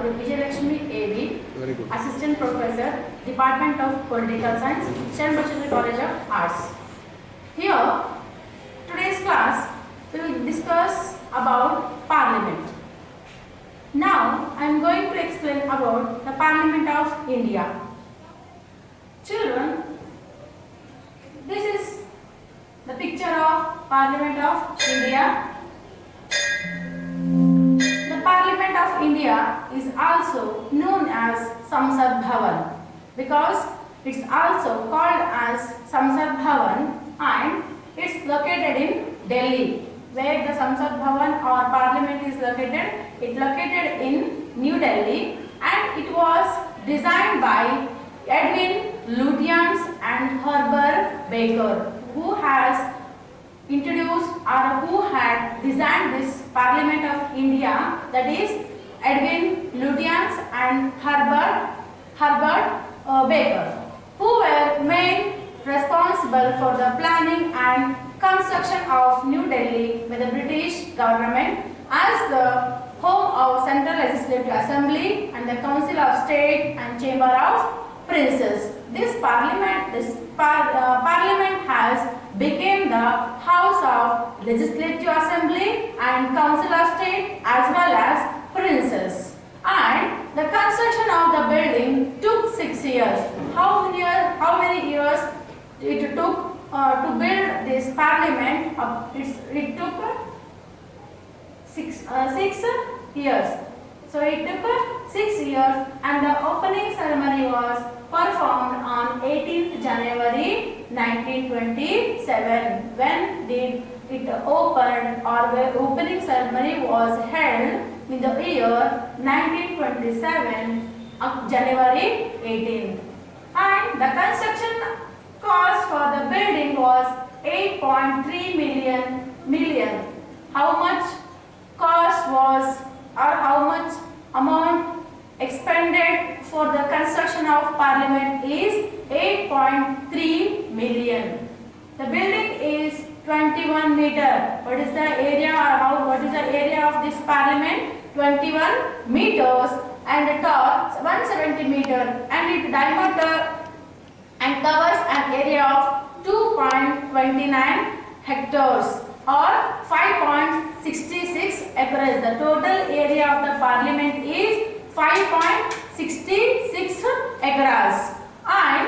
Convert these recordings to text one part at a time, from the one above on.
Dr. Vijayalakshmi A.V., Very good. Assistant Professor, Department of Political Science, Sharan College of Arts. Here, today's class, we will discuss about Parliament. Now, I am going to explain about the Parliament of India. Children, this is the picture of Parliament of India. The Parliament of India is also known as Samsad Bhavan because it's also called as Samsad Bhavan and it's located in Delhi. Where the Samsad Bhavan or Parliament is located? It's located in New Delhi and it was designed by Edwin Lutyens and Herbert Baker, who has introduced or who had designed this Parliament of India, that is Edwin Lutyens and Herbert Baker, who were main responsible for the planning and construction of New Delhi by the British government as the home of Central Legislative Assembly and the Council of State and Chamber of Princes. This Parliament has become the House of Legislative Assembly and Council of State as well as Princes. And the construction of the building took 6 years. How many years it took to build this Parliament? It took 6 years. So it took 6 years, and the opening ceremony was performed on 18th January 1927. When did it open, or the opening ceremony was held in the year 1927, January 18th. And the construction cost for the building was 8.3 million. How much cost was, or how much amount expended for the construction of Parliament is 8.3 million. The building is 21 meter. What is the area, or what is the area of this Parliament? 21 meters, and the tall 170 meter, and its diameter and covers an area of 2.29 hectares or 5.66 acres. The total area of the Parliament is 5.66 acres. And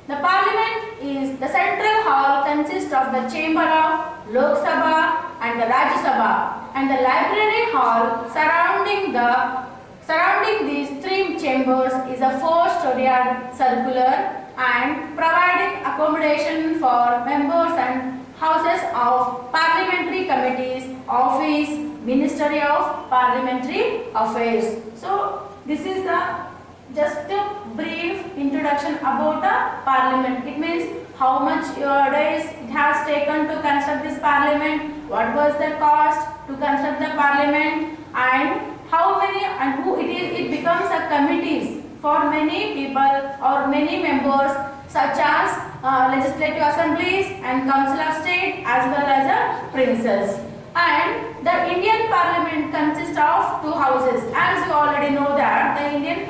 the Parliament is the central hall consists of the chamber of Lok Sabha and the Rajya Sabha, and the library hall surrounding these three chambers is a 4-storied circular and providing accommodation for members and houses of parliamentary committees, office, Ministry of Parliamentary Affairs. So this is the just a brief introduction about the Parliament. It means how much days it has taken to construct this Parliament, what was the cost to construct the Parliament, and how many and who it is. It becomes a committees for many people or many members, such as legislative assemblies and council of state as well as a princes. And the Indian Parliament consists of 2 houses. As you already know that the Indian Parliament